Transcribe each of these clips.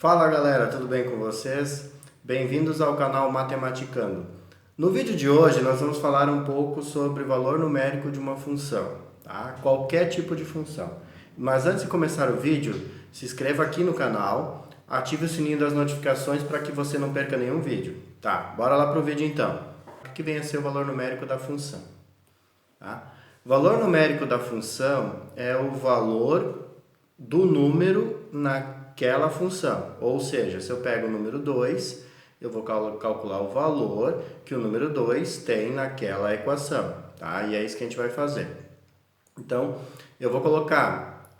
Fala galera, tudo bem com vocês? Bem-vindos ao canal Matematicando. No vídeo de hoje nós vamos falar um pouco sobre o valor numérico de uma função, tá? Qualquer tipo de função. Mas antes de começar o vídeo, se inscreva aqui no canal, ative o sininho das notificações para que você não perca nenhum vídeo. Tá, bora lá pro vídeo então. O que vem a ser o valor numérico da função? Tá? O valor numérico da função é o valor do número naquela função. Ou seja, se eu pego o número 2, eu vou calcular o valor que o número 2 tem naquela equação. Tá? E é isso que a gente vai fazer. Então, eu vou colocar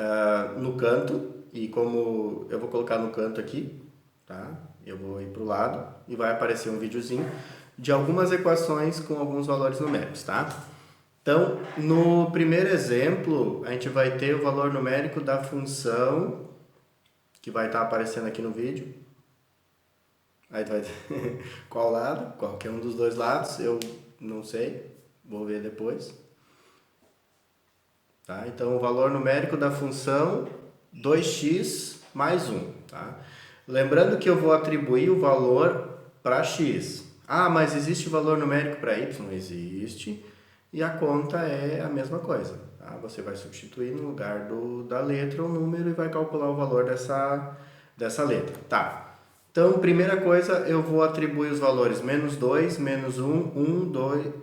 no canto, e como eu vou colocar no canto aqui, tá? Eu vou ir para o lado e vai aparecer um videozinho de algumas equações com alguns valores numéricos, tá? Então, no primeiro exemplo, a gente vai ter o valor numérico da função, que vai estar aparecendo aqui no vídeo. Aí vai ter qual lado, qualquer um dos dois lados, eu não sei, vou ver depois. Tá? Então, o valor numérico da função 2x mais 1. Tá? Lembrando que eu vou atribuir o valor para x. Ah, mas existe valor numérico para y? Existe. E a conta é a mesma coisa. Tá? Você vai substituir no lugar da letra o número e vai calcular o valor dessa letra. Tá. Então, primeira coisa, eu vou atribuir os valores menos 2, menos 1, 1, 2,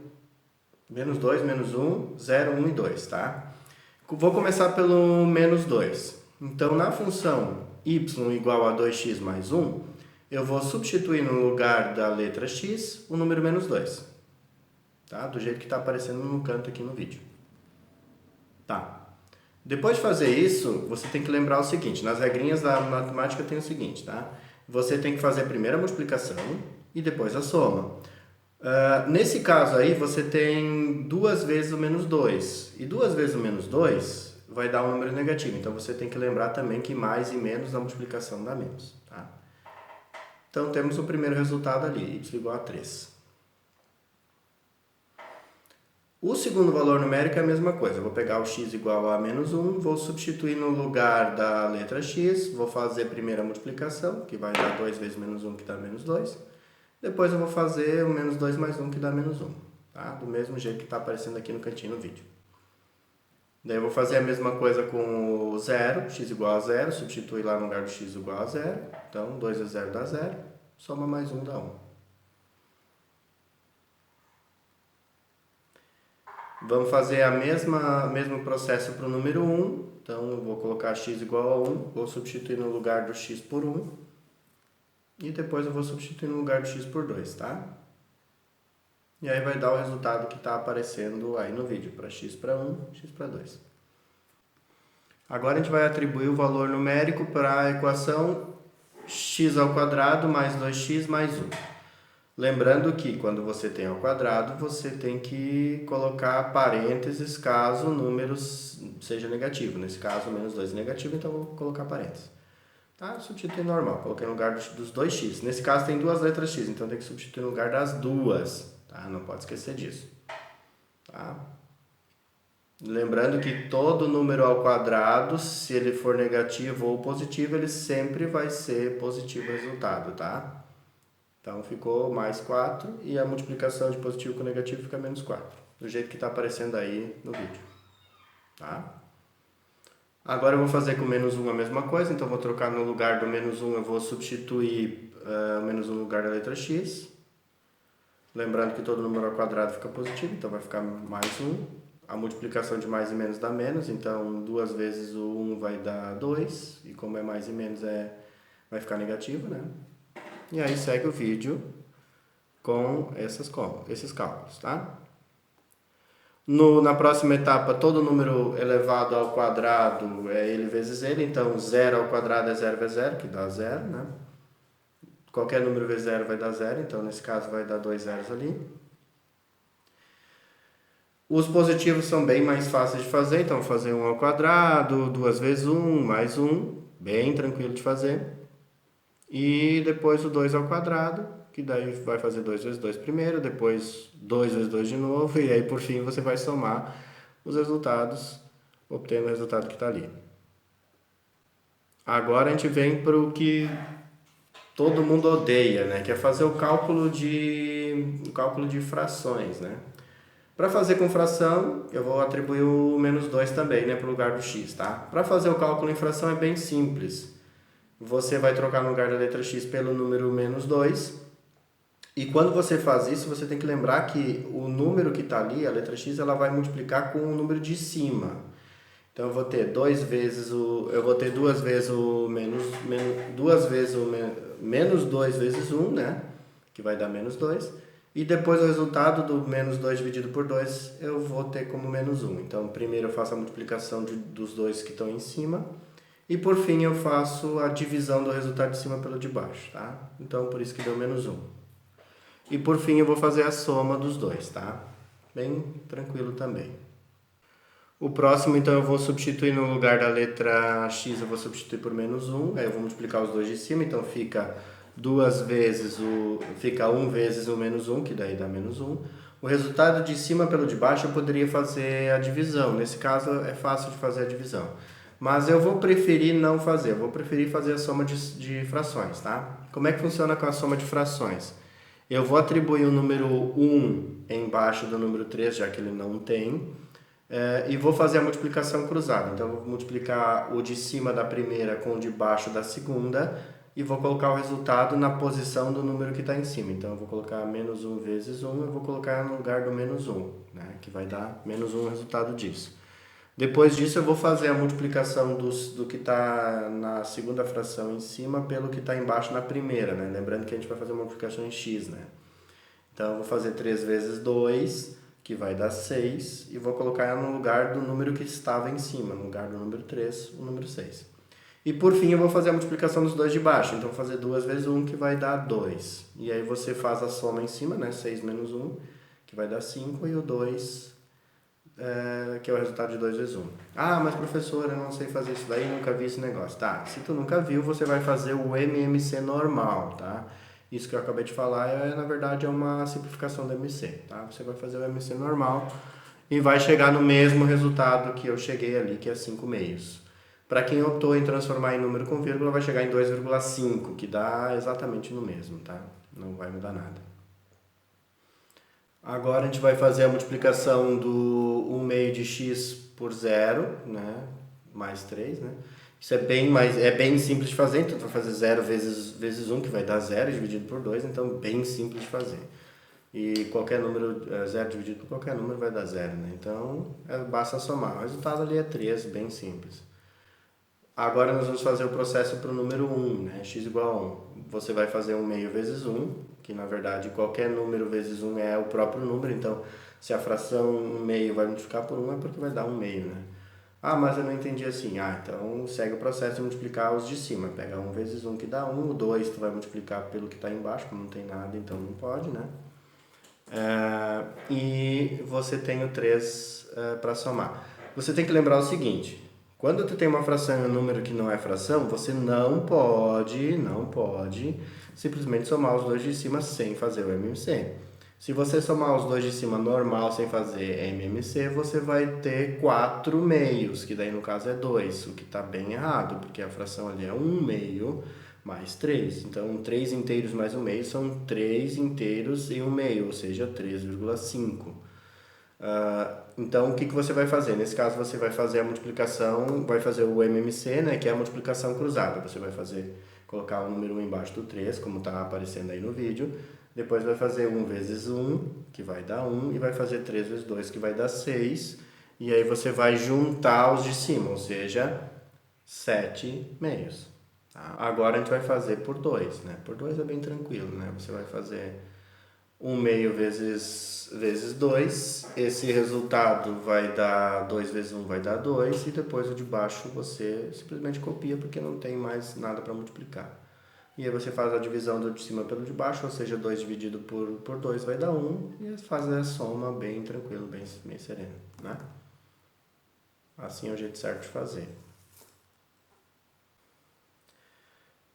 menos 2, menos 1, 0, 1 e 2. Tá? Vou começar pelo menos 2. Então, na função y igual a 2x mais 1, eu vou substituir no lugar da letra x o número menos 2. Tá? Do jeito que está aparecendo no canto aqui no vídeo. Tá. Depois de fazer isso, você tem que lembrar o seguinte, nas regrinhas da matemática tem o seguinte, tá? Você tem que fazer primeiro a multiplicação e depois a soma. Nesse caso aí, você tem 2 vezes o menos 2. E 2 vezes o menos 2 vai dar um número negativo. Então, você tem que lembrar também que mais e menos na multiplicação dá menos. Tá? Então, temos o primeiro resultado ali, y igual a 3. O segundo valor numérico é a mesma coisa. Eu vou pegar o x igual a menos 1, vou substituir no lugar da letra x, vou fazer primeiro a multiplicação, que vai dar 2 vezes menos 1, que dá menos 2. Depois eu vou fazer o menos 2 mais 1, que dá menos 1. Tá? Do mesmo jeito que está aparecendo aqui no cantinho no vídeo. Daí eu vou fazer a mesma coisa com o 0, x igual a 0, substituir lá no lugar do x igual a 0. Então, 2 vezes 0 dá 0, soma mais 1 dá 1. Vamos fazer mesmo processo para o número 1. Então, eu vou colocar x igual a 1, vou substituir no lugar do x por 1. E depois eu vou substituir no lugar do x por 2, tá? E aí vai dar o resultado que está aparecendo aí no vídeo, para x para 1, x para 2. Agora a gente vai atribuir o valor numérico para a equação x ao quadrado mais 2x mais 1. Lembrando que quando você tem ao quadrado, você tem que colocar parênteses caso o número seja negativo. Nesse caso, menos 2 é negativo, então eu vou colocar parênteses. Tá? Substituir normal, coloquei no lugar dos 2x. Nesse caso tem duas letras x, então tem que substituir no lugar das duas. Tá? Não pode esquecer disso. Tá? Lembrando que todo número ao quadrado, se ele for negativo ou positivo, ele sempre vai ser positivo o resultado, tá? Então ficou mais 4 e a multiplicação de positivo com negativo fica menos 4. Do jeito que está aparecendo aí no vídeo. Tá? Agora eu vou fazer com menos 1 a mesma coisa, então vou trocar no lugar do menos 1, eu vou substituir o menos 1 no lugar da letra x. Lembrando que todo número ao quadrado fica positivo, então vai ficar mais 1. A multiplicação de mais e menos dá menos, então 2 vezes o 1 vai dar 2, e como é mais e menos vai ficar negativo, né? E aí segue o vídeo com esses cálculos, tá? Na próxima etapa, todo número elevado ao quadrado é ele vezes ele, então 0 ao quadrado é 0 vezes 0, que dá 0, né? Qualquer número vezes 0 vai dar 0, então nesse caso vai dar 2 zeros ali. Os positivos são bem mais fáceis de fazer, então vou fazer 1 ao quadrado, 2 vezes 1, mais 1, bem tranquilo de fazer. E depois o 2 ao quadrado, que daí vai fazer 2 vezes 2 primeiro, depois 2 vezes 2 de novo, e aí por fim você vai somar os resultados, obtendo o resultado que está ali. Agora a gente vem para o que todo mundo odeia, né? Que é fazer o cálculo de frações, né? Para fazer com fração, eu vou atribuir o menos 2 também, né, para o lugar do x, tá? Para fazer o cálculo em fração é bem simples. Você vai trocar no lugar da letra x pelo número menos 2. E quando você faz isso, você tem que lembrar que o número que está ali, a letra x, ela vai multiplicar com o número de cima. Então eu vou ter duas vezes o menos 2 vezes 1, né? Que vai dar menos 2. E depois o resultado do menos 2 dividido por 2 eu vou ter como menos 1. Então primeiro eu faço a multiplicação dos dois que estão em cima. E por fim eu faço a divisão do resultado de cima pelo de baixo, tá? Então por isso que deu menos 1. E por fim eu vou fazer a soma dos dois, tá? Bem tranquilo também. O próximo, então, eu vou substituir no lugar da letra x, eu vou substituir por menos 1. Aí eu vou multiplicar os dois de cima, então fica 1 vezes o menos 1, que daí dá menos 1. O resultado de cima pelo de baixo eu poderia fazer a divisão. Nesse caso é fácil de fazer a divisão. Mas eu vou preferir não fazer, eu vou preferir fazer a soma de frações, tá? Como é que funciona com a soma de frações? Eu vou atribuir o número 1 embaixo do número 3, já que ele não tem, e vou fazer a multiplicação cruzada. Então, eu vou multiplicar o de cima da primeira com o de baixo da segunda e vou colocar o resultado na posição do número que está em cima. Então, eu vou colocar menos 1 vezes 1, eu vou colocar no lugar do menos 1, né, que vai dar menos 1 o resultado disso. Depois disso, eu vou fazer a multiplicação do que está na segunda fração em cima pelo que está embaixo na primeira, né? Lembrando que a gente vai fazer uma multiplicação em x, né? Então, eu vou fazer 3 vezes 2, que vai dar 6, e vou colocar no lugar do número que estava em cima, no lugar do número 3, o número 6. E por fim, eu vou fazer a multiplicação dos dois de baixo. Então, vou fazer 2 vezes 1, que vai dar 2. E aí você faz a soma em cima, né? 6 menos 1, que vai dar 5, e o 2... que é o resultado de 2 vezes 1. Ah, mas professor, eu não sei fazer isso daí, nunca vi esse negócio. Tá, se tu nunca viu, você vai fazer o MMC normal, tá? Isso que eu acabei de falar, na verdade, é uma simplificação do MC, tá? Você vai fazer o MC normal e vai chegar no mesmo resultado que eu cheguei ali, que é 5 meios. Para quem optou em transformar em número com vírgula, vai chegar em 2,5, que dá exatamente no mesmo, tá? Não vai mudar nada. Agora a gente vai fazer a multiplicação do 1 meio de x por 0, né? Mais 3, né? Isso é bem simples de fazer, então tu vai fazer 0 vezes 1, que vai dar 0, dividido por 2, então bem simples de fazer. E qualquer número, 0 dividido por qualquer número vai dar 0, né? Então basta somar. O resultado ali é 3, bem simples. Agora nós vamos fazer o processo para o número 1, né? X igual a 1. Você vai fazer 1 meio vezes 1, que na verdade qualquer número vezes 1 é o próprio número, então se a fração 1 meio vai multiplicar por 1 é porque vai dar 1 meio, né? Ah, mas eu não entendi assim. Ah, então segue o processo de multiplicar os de cima. Pega 1 vezes 1 que dá 1, o 2 tu vai multiplicar pelo que está embaixo, como não tem nada, então não pode, né? E você tem o 3 para somar. Você tem que lembrar o seguinte: quando tu tem uma fração e um número que não é fração, você não pode simplesmente somar os dois de cima sem fazer o MMC. Se você somar os dois de cima normal sem fazer MMC, você vai ter 4 meios, que daí no caso é 2, o que está bem errado, porque a fração ali é 1 meio mais 3. Então, 3 inteiros mais 1 meio são 3 inteiros e 1 meio, ou seja, 3,5. Então, o que você vai fazer? Nesse caso, você vai fazer a multiplicação, vai fazer o MMC, né, que é a multiplicação cruzada. Você vai colocar o número 1 embaixo do 3, como está aparecendo aí no vídeo. Depois vai fazer 1 vezes 1, que vai dar 1, e vai fazer 3 vezes 2, que vai dar 6. E aí você vai juntar os de cima, ou seja, 7 meios. Tá? Agora a gente vai fazer por 2, né? Por 2 é bem tranquilo, né? Você vai fazer 1 meio vezes 2, esse resultado vai dar 2 vezes 1 vai dar 2, e depois o de baixo você simplesmente copia porque não tem mais nada para multiplicar. E aí você faz a divisão do de cima pelo de baixo, ou seja, 2 dividido por 2 vai dar 1, e faz a soma bem tranquilo, bem sereno, né? Assim é o jeito certo de fazer.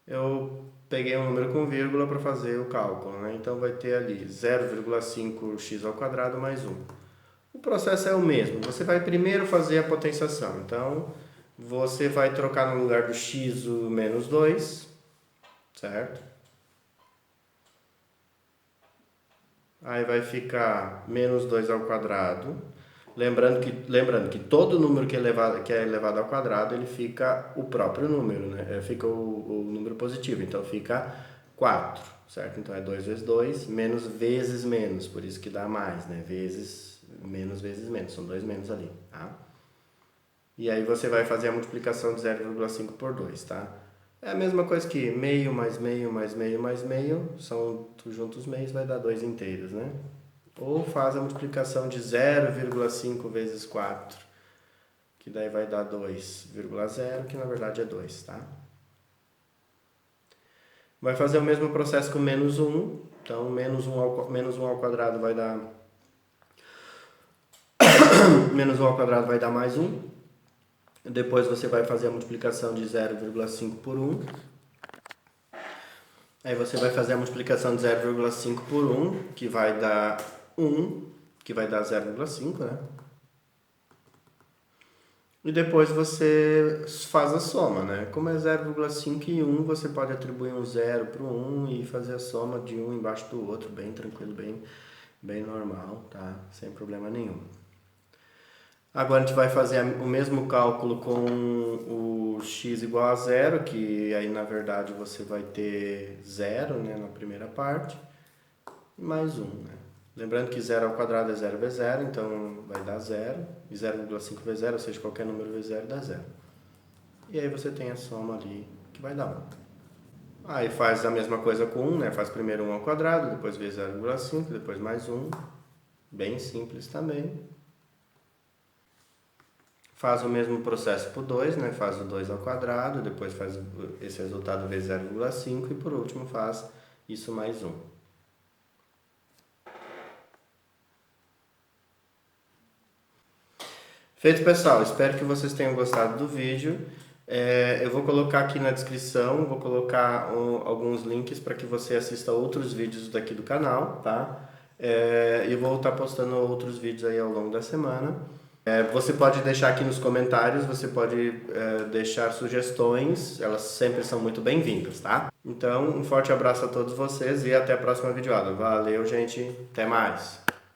Eu peguei um número com vírgula para fazer o cálculo, né? Então vai ter ali 0,5x ao quadrado mais 1. O processo é o mesmo, você vai primeiro fazer a potenciação. Então você vai trocar no lugar do x o menos 2, certo? Aí vai ficar menos 2 ao quadrado. Lembrando que todo número que é elevado ao quadrado, ele fica o próprio número, né? Fica o número positivo, então fica 4, certo? Então é 2 vezes 2, menos vezes menos, por isso que dá mais, né? Vezes menos, são 2 menos ali, tá? E aí você vai fazer a multiplicação de 0,5 por 2, tá? É a mesma coisa que meio mais meio mais meio mais meio, tu junta os meios, vai dar 2 inteiros, né? Ou faz a multiplicação de 0,5 vezes 4, que daí vai dar 2,0, que na verdade é 2, tá? Vai fazer o mesmo processo com menos 1, então menos 1 ao quadrado vai dar... menos 1 ao quadrado vai dar mais 1. Depois você vai fazer a multiplicação de 0,5 por 1. Aí você vai fazer a multiplicação de 0,5 por 1, que vai dar 1, que vai dar 0,5, né? E depois você faz a soma, né? Como é 0,5 e 1, você pode atribuir um 0 para o 1 e fazer a soma de um embaixo do outro, bem tranquilo, bem normal, tá? Sem problema nenhum. Agora a gente vai fazer o mesmo cálculo com o x igual a 0, que aí na verdade você vai ter 0, né, na primeira parte, e mais 1, né? Lembrando que 0 ao quadrado é 0 vezes 0, então vai dar 0, e 0,5 vezes 0, ou seja, qualquer número vezes 0 dá 0. E aí você tem a soma ali, que vai dar 1. Aí faz a mesma coisa com 1, né? Faz primeiro 1 ao quadrado, depois vezes 0,5, depois mais 1. Bem simples também. Faz o mesmo processo por 2, né? Faz o 2 ao quadrado, depois faz esse resultado vezes 0,5 e por último faz isso mais 1. Feito, pessoal. Espero que vocês tenham gostado do vídeo. Eu vou colocar aqui na descrição, vou colocar alguns links para que você assista outros vídeos daqui do canal, tá? E vou estar postando outros vídeos aí ao longo da semana. Você pode deixar aqui nos comentários, você pode deixar sugestões, elas sempre são muito bem-vindas, tá? Então, um forte abraço a todos vocês e até a próxima videoaula. Valeu, gente. Até mais.